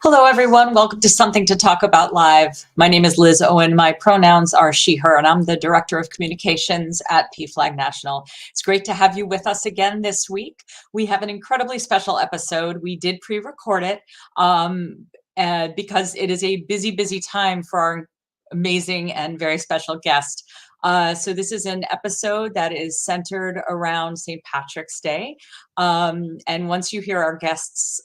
Hello, everyone. Welcome to Something to Talk About Live. My name is Liz Owen. My pronouns are she, her, and I'm the Director of Communications at PFLAG National. It's great to have you with us again this week. We have an incredibly special episode. We did pre-record it because it is a busy, busy time for our amazing and very special guest. So this is an episode that is centered around St. Patrick's Day. And once you hear our guest's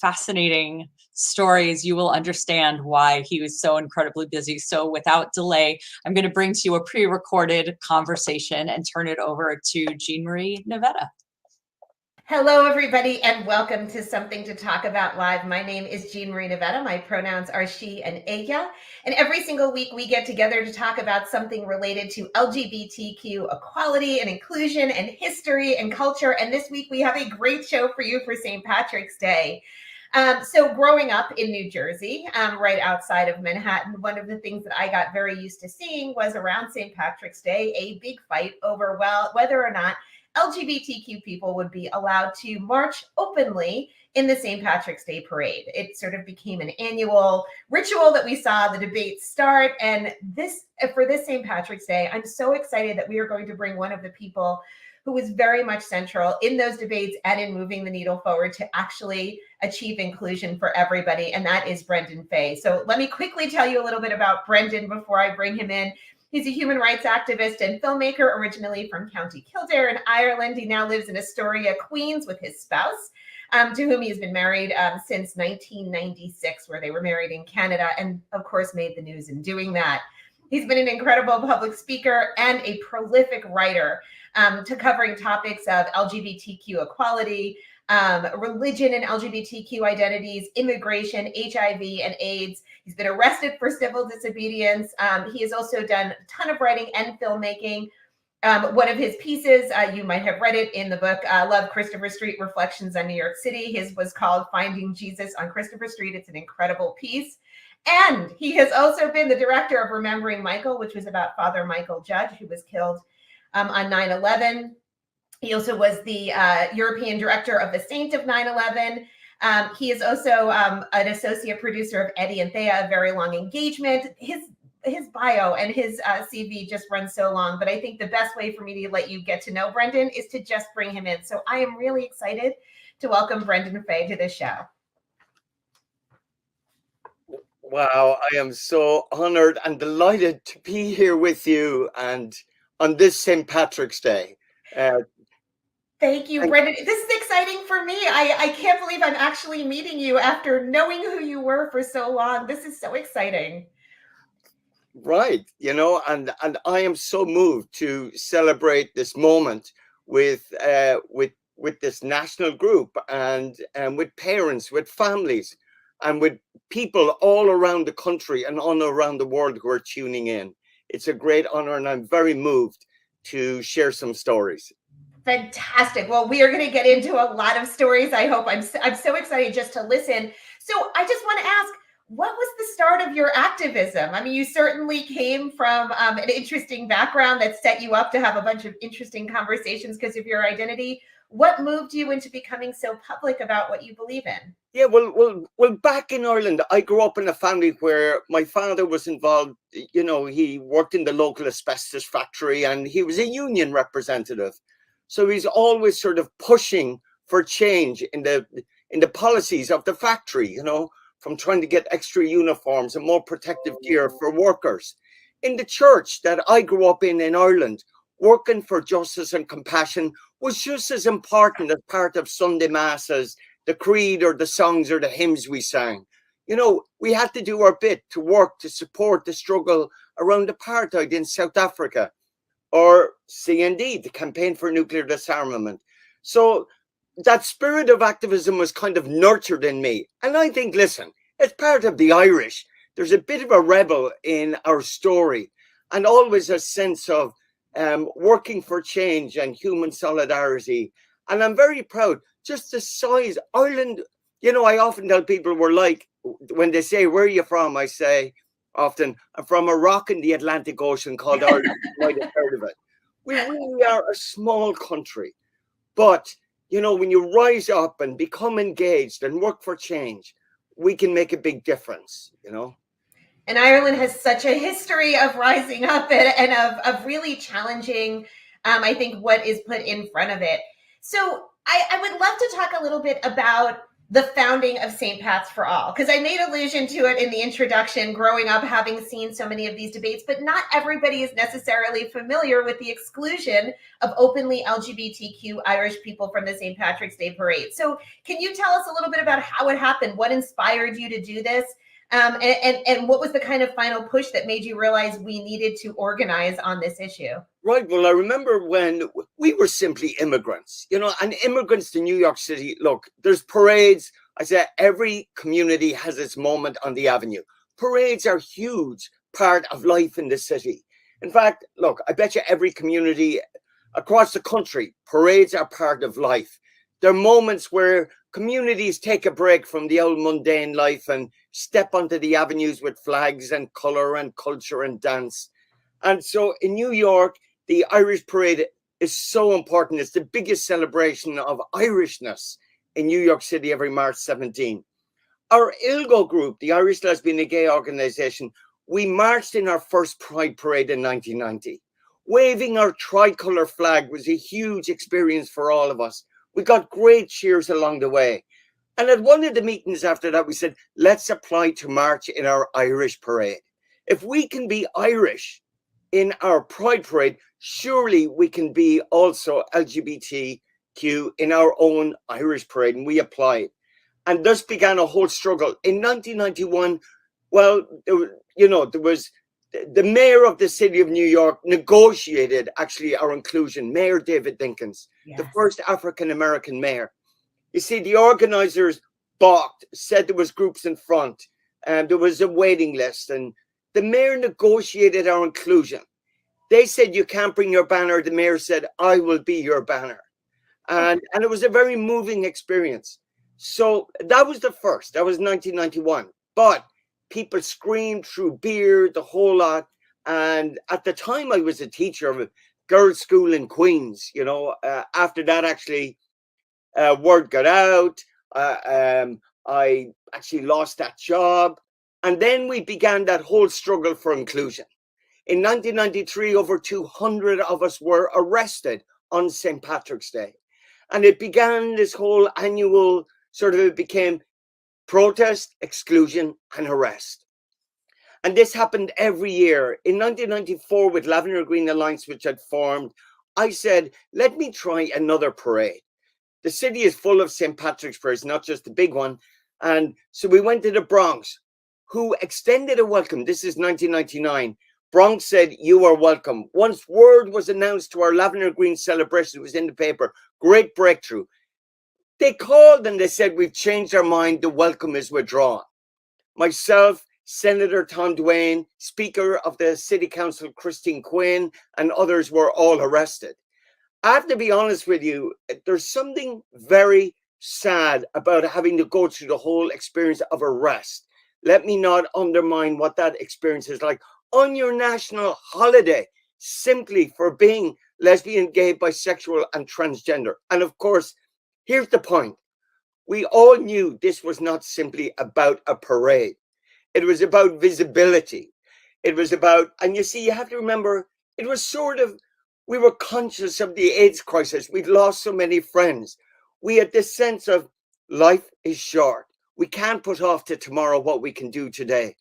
fascinating stories, you will understand why he was so incredibly busy. So without delay, I'm going to bring to you a pre-recorded conversation and turn it over to Jean Marie Nevada. Hello, everybody, and welcome to Something to Talk About Live. My name is Jean Marie Nevada. My pronouns are she and ella. And every single week we get together to talk about something related to LGBTQ equality and inclusion and history and culture. And this week we have a great show for you for St. Patrick's Day. So growing up in New Jersey, right outside of Manhattan, one of the things that I got very used to seeing was around St. Patrick's Day, a big fight over, whether or not LGBTQ people would be allowed to march openly in the St. Patrick's Day parade. It sort of became an annual ritual that we saw the debates start. And for this St. Patrick's Day, I'm so excited that we are going to bring one of the people who was very much central in those debates and in moving the needle forward to actually achieve inclusion for everybody. And that is Brendan Fay. So let me quickly tell you a little bit about Brendan before I bring him in. He's a human rights activist and filmmaker, originally from County Kildare in Ireland. He now lives in Astoria, Queens with his spouse, to whom he has been married since 1996, where they were married in Canada and, of course, made the news in doing that. He's been an incredible public speaker and a prolific writer to covering topics of LGBTQ equality, religion and LGBTQ identities, immigration, HIV and AIDS. He's been arrested for civil disobedience. He has also done a ton of writing and filmmaking. One of his pieces, you might have read it in the book, Love Christopher Street, Reflections on New York City. His was called Finding Jesus on Christopher Street. It's an incredible piece. And he has also been the director of Remembering Michael, which was about Father Michael Judge, who was killed on 9/11. He also was the European director of the Saint of 9/11. He is also an associate producer of Eddie and Thea, A Very Long Engagement. His bio and his CV just runs so long, but I think the best way for me to let you get to know Brendan is to just bring him in. So I am really excited to welcome Brendan Fay to the show. Wow, I am so honored and delighted to be here with you and on this St. Patrick's Day. Thank you, Brendan. This is exciting for me. I can't believe I'm actually meeting you after knowing who you were for so long. This is so exciting. Right, and I am so moved to celebrate this moment with this national group and with parents, with families, and with people all around the country and all around the world who are tuning in. It's a great honor, and I'm very moved to share some stories. Fantastic. Well, we are going to get into a lot of stories. I hope I'm so excited just to listen. So I just want to ask, what was the start of your activism? I mean, you certainly came from an interesting background that set you up to have a bunch of interesting conversations because of your identity. What moved you into becoming so public about what you believe in? Yeah, well, back in Ireland, I grew up in a family where my father was involved. He worked in the local asbestos factory and he was a union representative. So he's always sort of pushing for change in the policies of the factory, from trying to get extra uniforms and more protective gear for workers. In the church that I grew up in Ireland, working for justice and compassion was just as important as part of Sunday Mass as the creed or the songs or the hymns we sang. We had to do our bit to work to support the struggle around apartheid in South Africa, or CND, the Campaign for Nuclear Disarmament. So that spirit of activism was kind of nurtured in me. And I think, listen, it's part of the Irish. There's a bit of a rebel in our story and always a sense of working for change and human solidarity. And I'm very proud, just the size. Ireland, I often tell people we're like, when they say, where are you from? I say often, I'm from a rock in the Atlantic Ocean called Ireland. You might have heard of it. We really are a small country. But, when you rise up and become engaged and work for change, we can make a big difference, you know. And Ireland has such a history of rising up and of really challenging, I think, what is put in front of it. So I would love to talk a little bit about the founding of St. Pat's for All, because I made allusion to it in the introduction, growing up, having seen so many of these debates, but not everybody is necessarily familiar with the exclusion of openly LGBTQ Irish people from the St. Patrick's Day Parade. So can you tell us a little bit about how it happened? What inspired you to do this? And what was the kind of final push that made you realize we needed to organize on this issue? Right. Well, I remember when we were simply immigrants, you know, and immigrants to New York City. Look, there's parades. I said every community has its moment on the avenue. Parades are a huge part of life in the city. In fact, look, I bet you every community across the country, parades are part of life. There are moments where communities take a break from the old mundane life and step onto the avenues with flags and color and culture and dance. And so in New York, the Irish Parade is so important. It's the biggest celebration of Irishness in New York City every March 17. Our ILGO group, the Irish Lesbian and Gay Organization, we marched in our first Pride Parade in 1990. Waving our tricolor flag was a huge experience for all of us. We got great cheers along the way. And at one of the meetings after that, we said, let's apply to march in our Irish parade. If we can be Irish in our Pride Parade, surely we can be also LGBTQ in our own Irish parade. And we applied. And thus began a whole struggle. In 1991, well, you know, there was the mayor of the city of New York negotiated actually our inclusion, Mayor David Dinkins, yes, the first African-American mayor. You see, the organizers balked, said there was groups in front, and there was a waiting list, and the mayor negotiated our inclusion. They said, you can't bring your banner. The mayor said, I will be your banner. And it was a very moving experience. So that was the first. That was 1991. But people screamed through beer, the whole lot. And at the time, I was a teacher of a girls' school in Queens. You know, after that, actually, word got out. I actually lost that job. And then we began that whole struggle for inclusion. In 1993, over 200 of us were arrested on St. Patrick's Day. And it began this whole annual sort of, it became protest, exclusion, and arrest. And this happened every year. In 1994, with Lavender Green Alliance, which had formed, I said, let me try another parade. The city is full of St. Patrick's parades, not just the big one. And so we went to the Bronx, who extended a welcome. This is 1999. Bronx said, you are welcome. Once word was announced to our Lavender Green celebration, it was in the paper, great breakthrough. They called and they said, we've changed our mind. The welcome is withdrawn. Myself, Senator Tom Duane, Speaker of the City Council, Christine Quinn, and others were all arrested. I have to be honest with you, there's something very sad about having to go through the whole experience of arrest. Let me not undermine what that experience is like on your national holiday, simply for being lesbian, gay, bisexual, and transgender. And of course, here's the point. We all knew this was not simply about a parade. It was about visibility. It was about, and you see, you have to remember, it was sort of, we were conscious of the AIDS crisis. We'd lost so many friends. We had this sense of life is short. We can't put off to tomorrow what we can do today.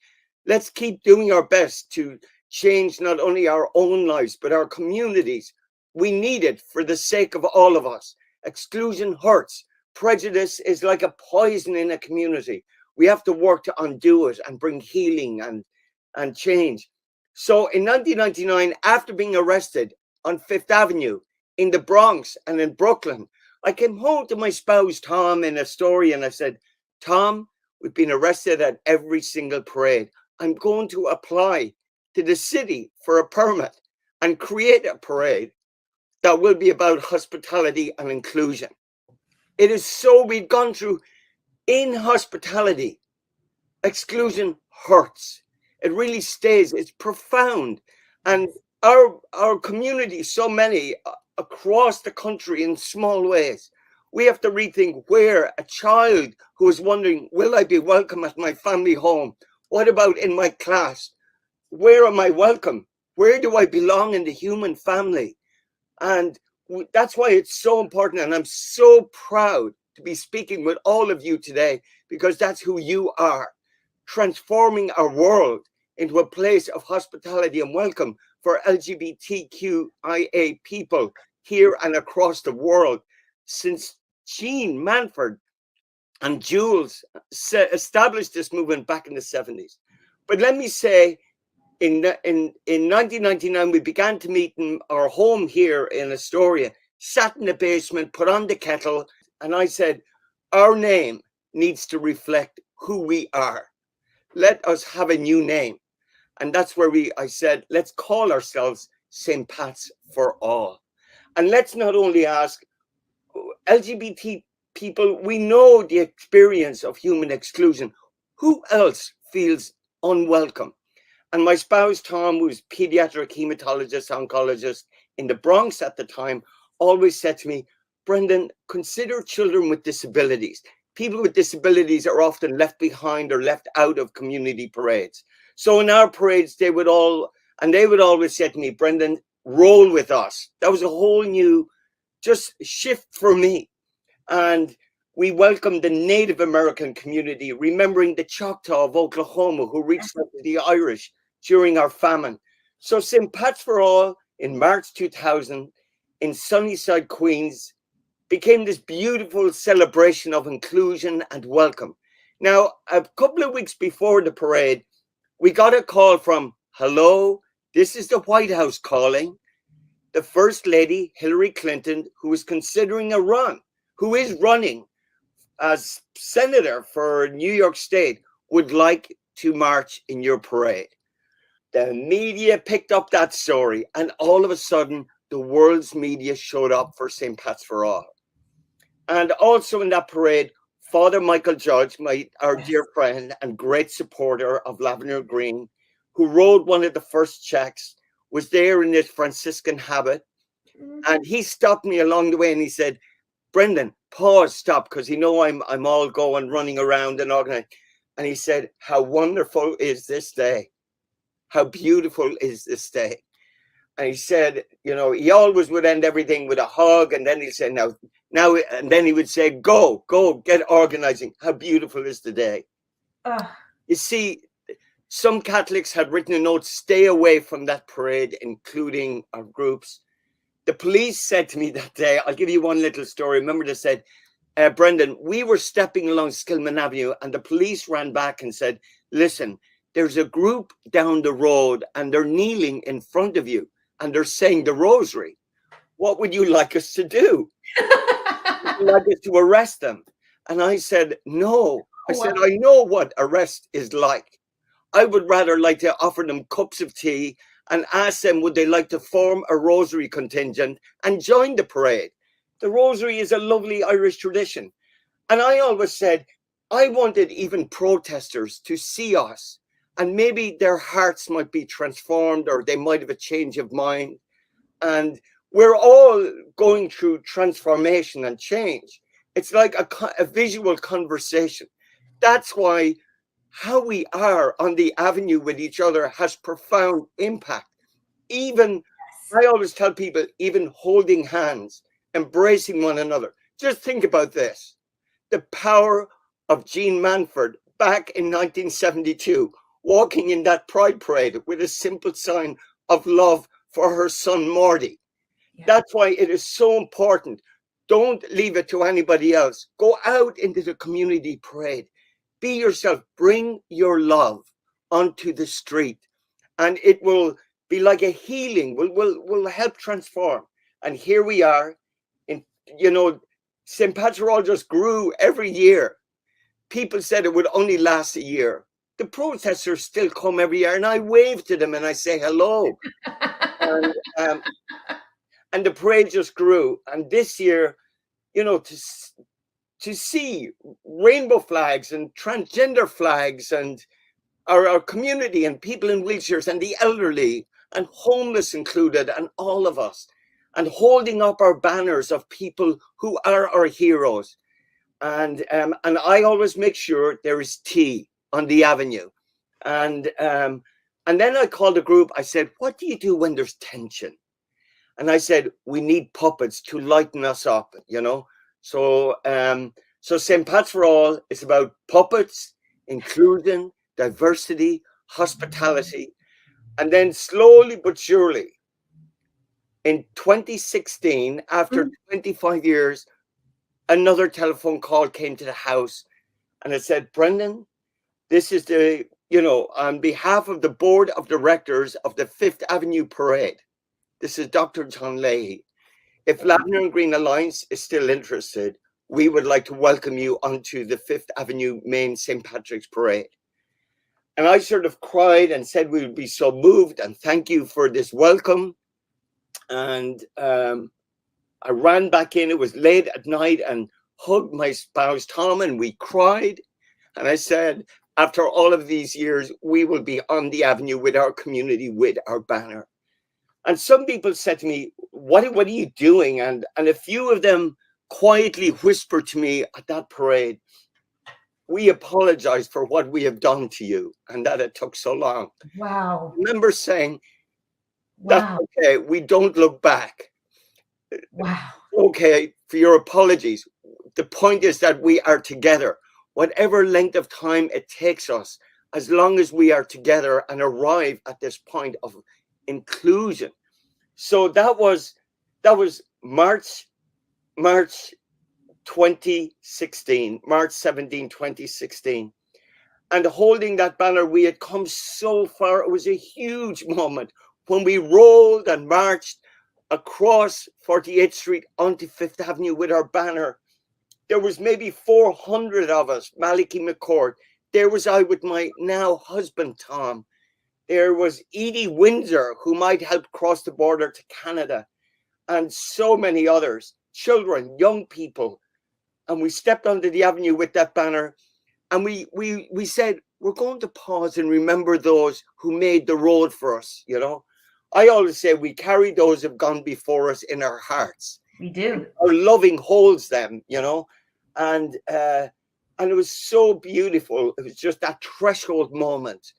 Let's keep doing our best to change not only our own lives, but our communities. We need it for the sake of all of us. Exclusion hurts. Prejudice is like a poison in a community. We have to work to undo it and bring healing and change. So in 1999, after being arrested on Fifth Avenue in the Bronx and in Brooklyn, I came home to my spouse, Tom, in Astoria, and I said, Tom, we've been arrested at every single parade. I'm going to apply to the city for a permit and create a parade that will be about hospitality and inclusion. It is so, we've gone through, in hospitality, exclusion hurts. It really stays, it's profound. And our community, so many across the country in small ways, We have to rethink where a child who is wondering, will I be welcome at my family home? What about in my class? Where am I welcome? Where do I belong in the human family? And that's why it's so important. And I'm so proud to be speaking with all of you today, because that's who you are, transforming our world into a place of hospitality and welcome for LGBTQIA people here and across the world. Since Jean Manford and Jules established this movement back in the 70s. But let me say, in 1999, we began to meet in our home here in Astoria, sat in the basement, put on the kettle, and I said, our name needs to reflect who we are. Let us have a new name. And that's where I said, let's call ourselves St. Pat's for All. And let's not only ask LGBT people, we know the experience of human exclusion. Who else feels unwelcome? And my spouse, Tom, who's pediatric hematologist, oncologist in the Bronx at the time, always said to me, Brendan, consider children with disabilities. People with disabilities are often left behind or left out of community parades. So in our parades, they would always say to me, Brendan, roll with us. That was a whole new just shift for me. And we welcomed the Native American community, remembering the Choctaw of Oklahoma who reached out to the Irish during our famine. So St. Pat's for All in March 2000 in Sunnyside, Queens, became this beautiful celebration of inclusion and welcome. Now, a couple of weeks before the parade, we got a call from, hello, this is the White House calling. The First Lady, Hillary Clinton, who is considering a run, who is running as senator for New York State, would like to march in your parade. The media picked up that story, and all of a sudden, the world's media showed up for St. Pat's for All. And also in that parade, Father Michael Judge, our dear friend and great supporter of Lavender Green, who wrote one of the first checks, was there in his Franciscan habit. And he stopped me along the way and he said, Brendan, pause, stop, because I'm all going, running around and organizing. And he said, how wonderful is this day? How beautiful is this day? And he said, he always would end everything with a hug. And then he'd say, now, and then he would say, go, get organizing. How beautiful is the day? You see, some Catholics had written a note, stay away from that parade, including our groups. The police said to me that day, I'll give you one little story. Remember, they said, Brendan, we were stepping along Skillman Avenue and the police ran back and said, listen, there's a group down the road and they're kneeling in front of you and they're saying the rosary. What would you like us to do? Would you like us to arrest them? And I said, no. I said, I know what arrest is like. I would rather like to offer them cups of tea and ask them, would they like to form a rosary contingent and join the parade? The rosary is a lovely Irish tradition. And I always said, I wanted even protesters to see us and maybe their hearts might be transformed or they might have a change of mind. And we're all going through transformation and change. It's like a visual conversation. That's why how we are on the avenue with each other has profound impact. Even, I always tell people, even holding hands, embracing one another. Just think about this. The power of Jean Manford back in 1972, walking in that pride parade with a simple sign of love for her son, Morty. Yeah. That's why it is so important. Don't leave it to anybody else. Go out into the community parade. Be yourself. Bring your love onto the street. And it will be like a healing, will help transform. And here we are. St. Pat's for All just grew every year. People said it would only last a year. The protesters still come every year, and I wave to them and I say hello. And the parade just grew. And this year, to see rainbow flags and transgender flags and our community and people in wheelchairs and the elderly and homeless included and all of us. and holding up our banners of people who are our heroes. And I always make sure there is tea on the avenue. And then I called a group. I said, what do you do when there's tension? And I said, we need puppets to lighten us up, you know. So St. Pat's for All is about puppets, inclusion, diversity, hospitality. And then slowly but surely, in 2016, after 25 years, another telephone call came to the house, and it said, Brendan, this is the, you know, on behalf of the board of directors of the Fifth Avenue Parade. This is Dr. John Leahy. If Lavender and Green Alliance is still interested, we would like to welcome you onto the Fifth Avenue main St. Patrick's Parade. And I sort of cried and said we would be so moved and thank you for this welcome. And I ran back in. It was late at night and hugged my spouse, Tom, and we cried. And I said, after all of these years, we will be on the avenue with our community, with our banner. And some people said to me, what are you doing? And a few of them quietly whispered to me at that parade, we apologize for what we have done to you and that it took so long. Wow. I remember saying, that's okay, we don't look back. Wow. Okay, for your apologies. The point is that we are together. Whatever length of time it takes us, as long as we are together and arrive at this point of inclusion. So that was March 2016, March 17, 2016. And holding that banner, we had come so far. It was a huge moment when we rolled and marched across 48th Street onto Fifth Avenue with our banner. There was maybe 400 of us, Maliki McCord. There was I with my now husband, Tom. There was Edie Windsor, who might help cross the border to Canada, and so many others, children, young people. And we stepped onto the avenue with that banner, and we said, we're going to pause and remember those who made the road for us, you know. I always say we carry those who have gone before us in our hearts. We do. Our loving holds them, you know. And it was so beautiful. It was just that threshold moment.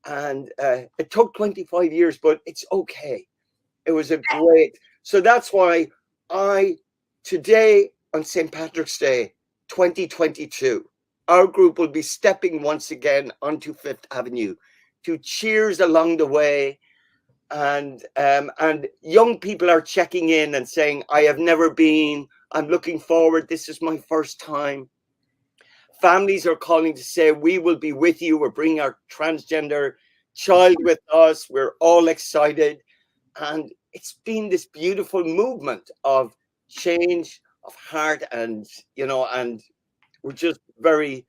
And it took 25 years, but it's okay. It was a great. So that's why today on St. Patrick's Day, 2022, our group will be stepping once again onto Fifth Avenue to cheers along the way. And young people are checking in and saying, I have never been, I'm looking forward. This is my first time. Families are calling to say, we will be with you. We're bringing our transgender child with us. We're all excited. And it's been this beautiful movement of change, of heart, and, you know, and we're just very,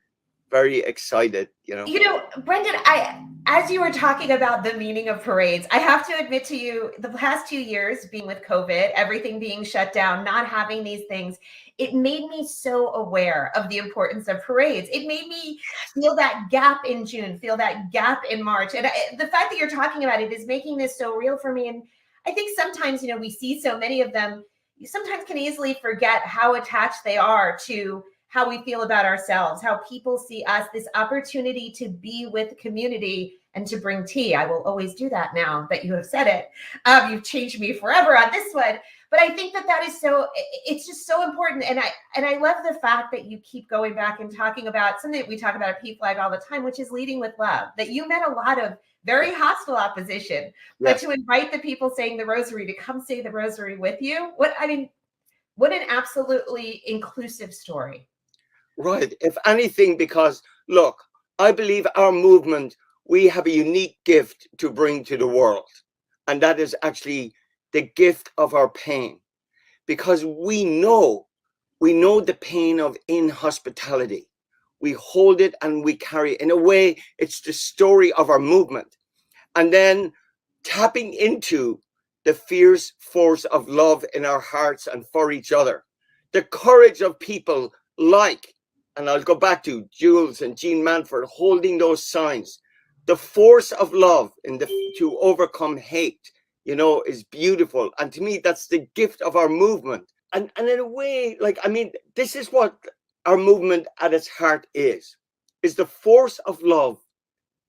very excited, you know. You know, Brendan, as you were talking about the meaning of parades, I have to admit to you, the past 2 years being with COVID, everything being shut down, not having these things, it made me so aware of the importance of parades. It made me feel that gap in June, feel that gap in March. And the fact that you're talking about it is making this so real for me. And I think sometimes, you know, we see so many of them, you sometimes can easily forget how attached they are to how we feel about ourselves, how people see us, this opportunity to be with the community and to bring tea. I will always do that now that you have said it. You've changed me forever on this one. But I think that is so, it's just so important. And I love the fact that you keep going back and talking about something that we talk about at PFLAG all the time, which is leading with love, that you met a lot of very hostile opposition, but to invite the people saying the rosary to come say the rosary with you. What an absolutely inclusive story. Right. If anything, because look, I believe our movement, we have a unique gift to bring to the world. And that is actually the gift of our pain. Because we know the pain of inhospitality. We hold it and we carry it. In a way, it's the story of our movement. And then tapping into the fierce force of love in our hearts and for each other. The courage of people like, and I'll go back to Jules and Jean Manford holding those signs, the force of love to overcome hate, you know, is beautiful. And to me, that's the gift of our movement. And in a way, like, I mean, this is what our movement at its heart is the force of love,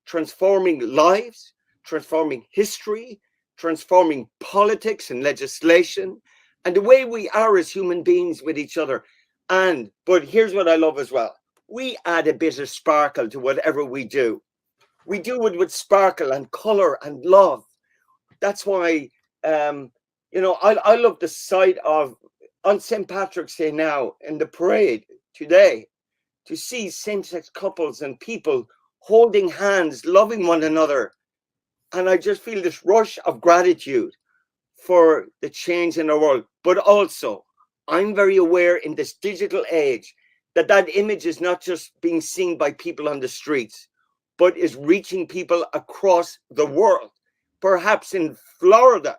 transforming lives, transforming history, transforming politics and legislation, and the way we are as human beings with each other. But here's what I love as well. We add a bit of sparkle to whatever we do. We do it with sparkle and color and love. That's why, you know, I love the sight of, on St. Patrick's Day now, in the parade today, to see same-sex couples and people holding hands, loving one another. And I just feel this rush of gratitude for the change in our world. But also, I'm very aware in this digital age that image is not just being seen by people on the streets, but is reaching people across the world, perhaps in Florida,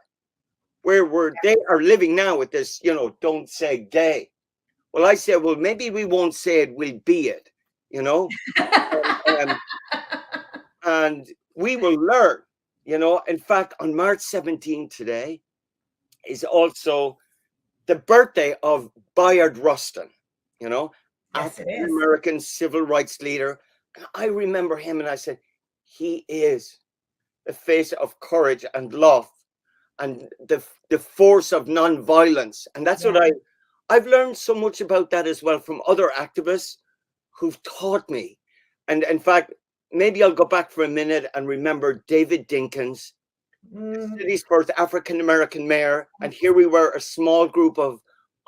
where they are living now with this, you know, don't say gay. Well, I said, well, maybe we won't say it, we'll be it, you know? And we will learn, you know. In fact, on March 17th today is also the birthday of Bayard Rustin, you know, Yes, it African is. American civil rights leader. I remember him and I said, he is the face of courage and love and the force of non-violence. And that's what I've learned so much about that as well from other activists who've taught me. And in fact, maybe I'll go back for a minute and remember David Dinkins, the city's first African-American mayor. And here we were, a small group of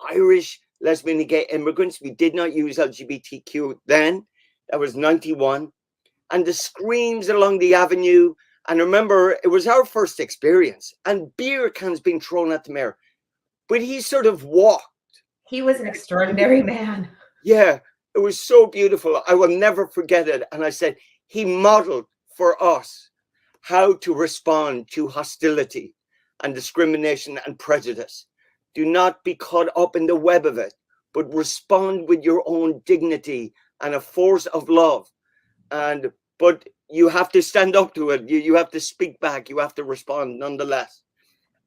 Irish lesbian and gay immigrants. We did not use LGBTQ then. That was 91. And the screams along the avenue. And remember, it was our first experience. And beer cans being thrown at the mayor. But he sort of walked. He was an extraordinary man. Yeah, it was so beautiful. I will never forget it. And I said, he modeled for us how to respond to hostility and discrimination and prejudice. Do not be caught up in the web of it, but respond with your own dignity and a force of love. But you have to stand up to it. You have to speak back. You have to respond nonetheless.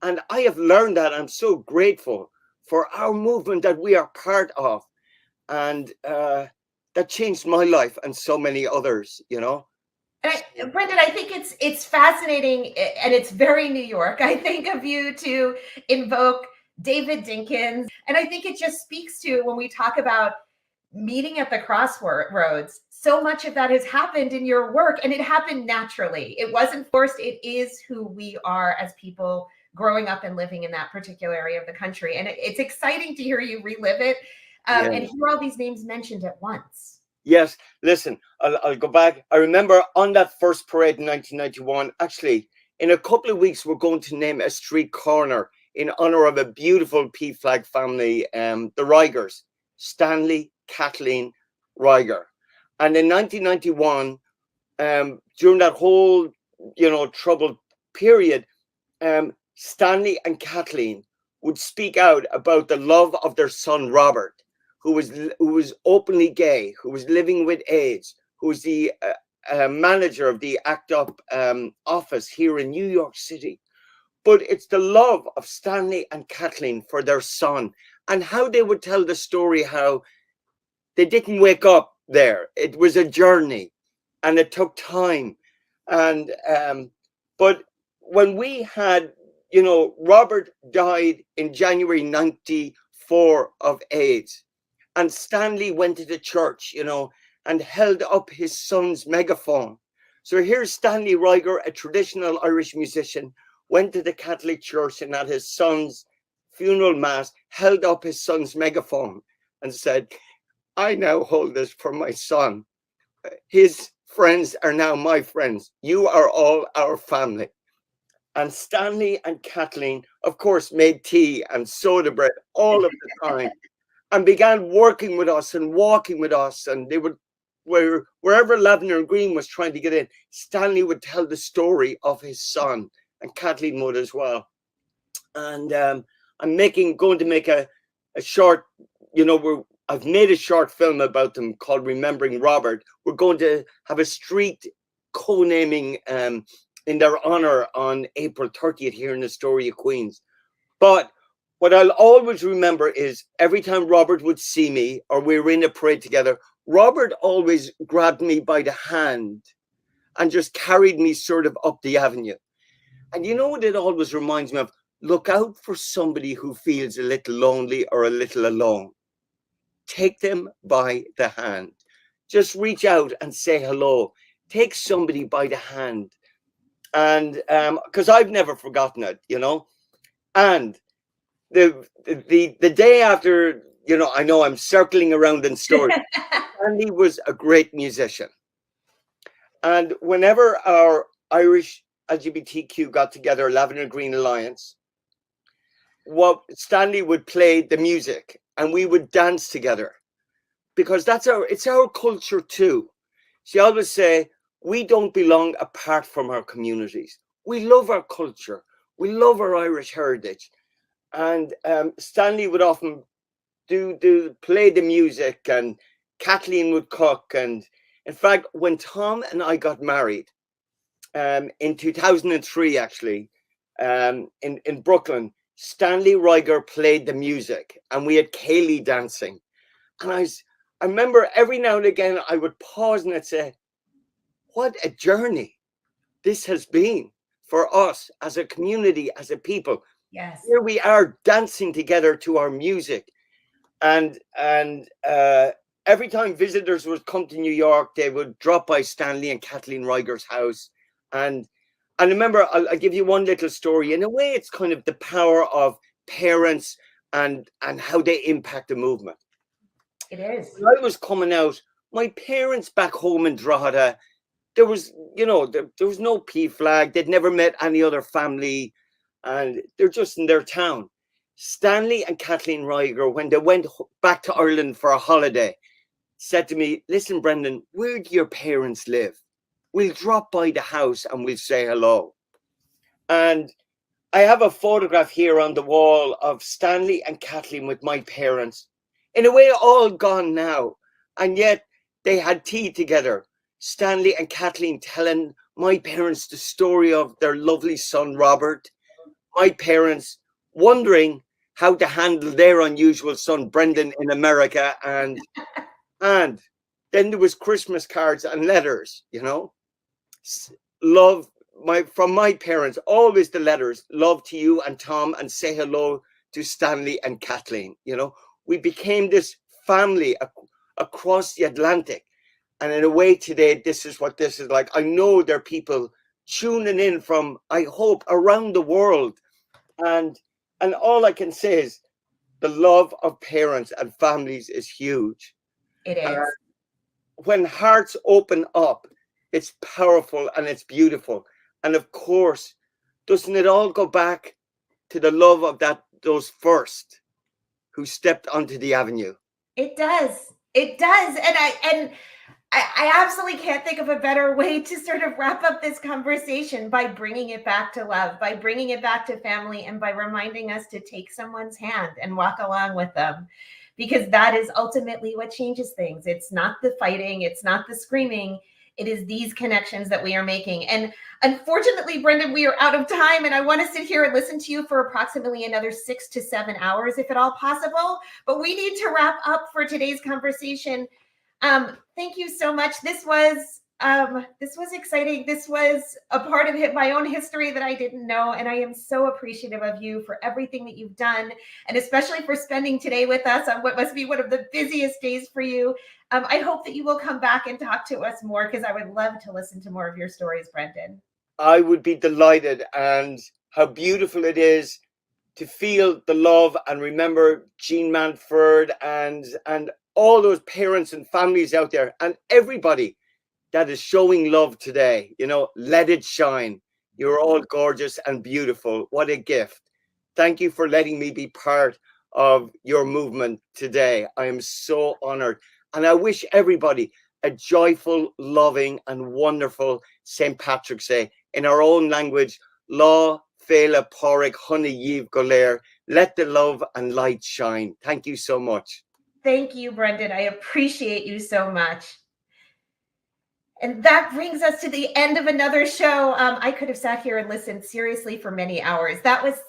And I have learned that. I'm so grateful for our movement that we are part of. And that changed my life and so many others, you know. And Brendan, I think it's fascinating, and it's very New York, I think, of you to invoke David Dinkins. And I think it just speaks to, when we talk about meeting at the crossroads, so much of that has happened in your work, and it happened naturally. It wasn't forced. It is who we are as people growing up and living in that particular area of the country. And it's exciting to hear you relive it and hear all these names mentioned at once. Yes, listen, I'll go back. I remember on that first parade in 1991, actually, in a couple of weeks, we're going to name a street corner in honor of a beautiful P-Flag family, the Rigers, Stanley, Kathleen Riger. And in 1991, during that whole, you know, troubled period, Stanley and Kathleen would speak out about the love of their son, Robert, who was openly gay, who was living with AIDS, who was the manager of the ACT UP office here in New York City. But it's the love of Stanley and Kathleen for their son, and how they would tell the story, how they didn't wake up there. It was a journey and it took time. And but when we had, you know, Robert died in January 94 of AIDS. And Stanley went to the church, you know, and held up his son's megaphone. So here's Stanley Riger, a traditional Irish musician, went to the Catholic church and at his son's funeral mass, held up his son's megaphone and said, I now hold this for my son. His friends are now my friends. You are all our family. And Stanley and Kathleen, of course, made tea and soda bread all of the time. And began working with us and walking with us. And they would, wherever Lavender and Green was trying to get in, Stanley would tell the story of his son, and Kathleen would as well. And I'm going to make a short, you know, I've made a short film about them called Remembering Robert. We're going to have a street co-naming in their honor on April 30th here in Astoria, Queens. But what I'll always remember is every time Robert would see me or we were in a parade together, Robert always grabbed me by the hand and just carried me sort of up the avenue. And you know what it always reminds me of? Look out for somebody who feels a little lonely or a little alone. Take them by the hand. Just reach out and say hello. Take somebody by the hand. And because I've never forgotten it, you know. And the day after, you know, I know I'm circling around in stories. Andy was a great musician. And whenever our Irish LGBTQ got together, Lavender Green Alliance, what Stanley would play the music and we would dance together, because it's our culture too. She always say, we don't belong apart from our communities. We love our culture. We love our Irish heritage. And Stanley would often play the music, and Kathleen would cook. And in fact, when Tom and I got married in 2003, actually, in Brooklyn, Stanley Ryger played the music and we had Kaylee dancing. And I remember every now and again, I would pause and I'd say, what a journey this has been for us as a community, as a people. Yes. Here we are dancing together to our music. And every time visitors would come to New York, they would drop by Stanley and Kathleen Ryger's house. And I remember, I'll give you one little story. In a way, it's kind of the power of parents and how they impact the movement. It is. When I was coming out, my parents back home in Drogheda, there was, you know, there was no P flag. They'd never met any other family, and they're just in their town. Stanley and Kathleen Ryger, when they went back to Ireland for a holiday, said to me, listen, Brendan, where do your parents live? We'll drop by the house and we'll say hello. And I have a photograph here on the wall of Stanley and Kathleen with my parents. In a way, all gone now. And yet they had tea together. Stanley and Kathleen telling my parents the story of their lovely son, Robert. My parents wondering how to handle their unusual son, Brendan, in America. And then there was Christmas cards and letters, you know. Love from my parents, always the letters, love to you and Tom, and say hello to Stanley and Kathleen. You know, we became this family across the Atlantic. And in a way today, this is what this is like. I know there are people tuning in from, I hope, around the world. And all I can say is the love of parents and families is huge. It is. When hearts open up, it's powerful and it's beautiful. And of course, doesn't it all go back to the love of those first who stepped onto the avenue? It does. It does. And I absolutely can't think of a better way to sort of wrap up this conversation by bringing it back to love, by bringing it back to family, and by reminding us to take someone's hand and walk along with them, because that is ultimately what changes things. It's not the fighting. It's not the screaming. It is these connections that we are making. And unfortunately, Brendan, we are out of time, and I want to sit here and listen to you for approximately another 6 to 7 hours, if at all possible. But we need to wrap up for today's conversation. Thank you so much. This was exciting. This was a part of my own history that I didn't know. And I am so appreciative of you for everything that you've done, and especially for spending today with us on what must be one of the busiest days for you. I hope that you will come back and talk to us more, because I would love to listen to more of your stories, Brendan. I would be delighted. And how beautiful it is to feel the love and remember Jean Manford and all those parents and families out there, and everybody that is showing love today. You know, let it shine. You're all gorgeous and beautiful. What a gift. Thank you for letting me be part of your movement today. I am so honored. And I wish everybody a joyful, loving, and wonderful St. Patrick's Day in our own language. Lá Féile Pádraig Chuna Díobh Go Léir. Let the love and light shine. Thank you so much. Thank you, Brendan. I appreciate you so much. And that brings us to the end of another show. I could have sat here and listened seriously for many hours. That was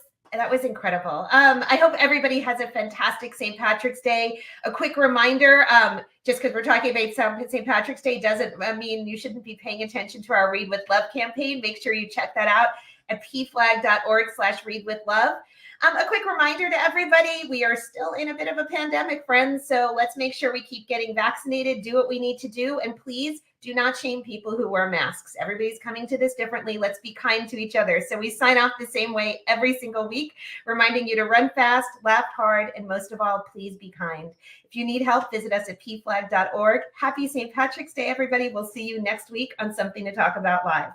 incredible. I hope everybody has a fantastic St. Patrick's Day. A quick reminder, just because we're talking about St. Patrick's Day doesn't mean you shouldn't be paying attention to our Read with Love campaign. Make sure you check that out at pflag.org/readwithlove. A quick reminder to everybody, we are still in a bit of a pandemic, friends, so let's make sure we keep getting vaccinated, do what we need to do, and please do not shame people who wear masks. Everybody's coming to this differently. Let's be kind to each other. So we sign off the same way every single week, reminding you to run fast, laugh hard, and most of all, please be kind. If you need help, visit us at pflag.org. Happy St. Patrick's Day, everybody. We'll see you next week on Something to Talk About Live.